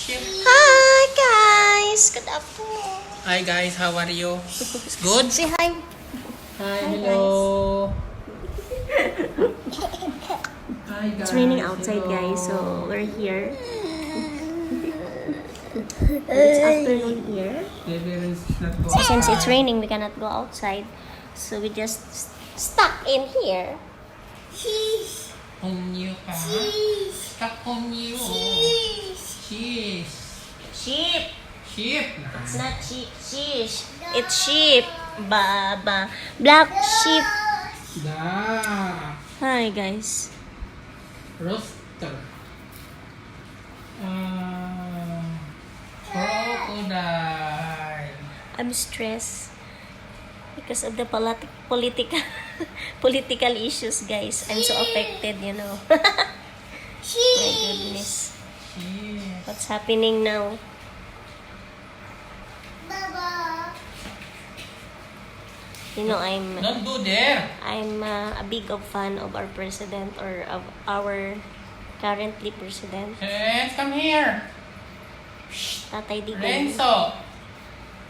Shit. Hi guys! Good afternoon. Hi guys, how are you? It's good? Say hi. Hi, hello. Hi guys. It's raining outside hello. guys, so we're here. It's afternoon here. Baby is not go So since it's outside. raining, we cannot go outside. So we just stuck in here. Home you pa? Stuck home you. Cheese. Sheep. Sheep. It's not cheese. It's sheep. Baba. Black sheep. Da. Hi guys. Rooster. Crocodile. I'm stressed because of the political political issues, guys. I'm so affected, you know. My goodness. Sheep. What's happening now? You know, Don't do there. I'm a big of fan of our president, or of our currently president, Renz, come here. Tatay Digong. Renzo.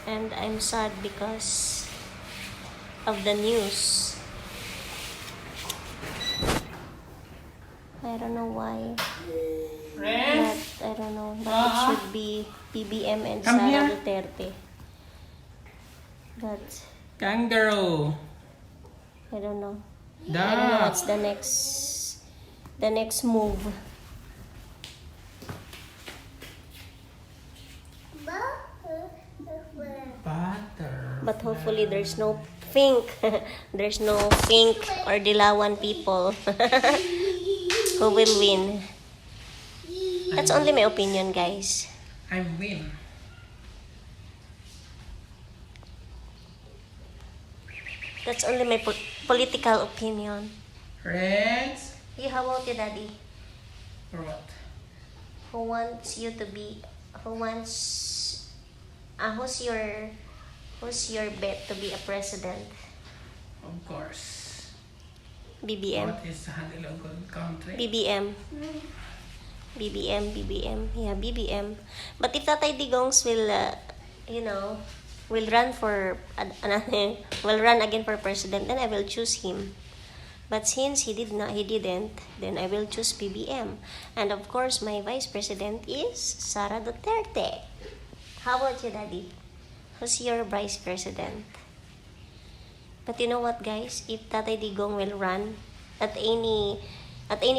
And I'm sad because of the news. I don't know why. Renz. But I don't know. But it should be PBM and Come Sara here. Duterte. But Kangaroo. I don't know. I don't know Duck. what's the next move. Butter. But hopefully there's no pink. There's no pink or Dilawan people who will win. That's only my opinion, guys. I win. That's only my political opinion. Renz. You, how about you, Daddy? Or what? Who wants you to be? Who's your bet to be a president? Of course. BBM. What is the handle of good country? BBM. BBM. Yeah, BBM. But if Tatay Digongs will, will run for, will run again for president, then I will choose him. But since he didn't, then I will choose BBM. And of course, my vice president is Sara Duterte. How about you, Daddy? Who's your vice president? But you know what, guys? If Tatay Digong will run at any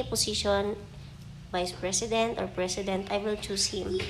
position, vice president or president, I will choose him.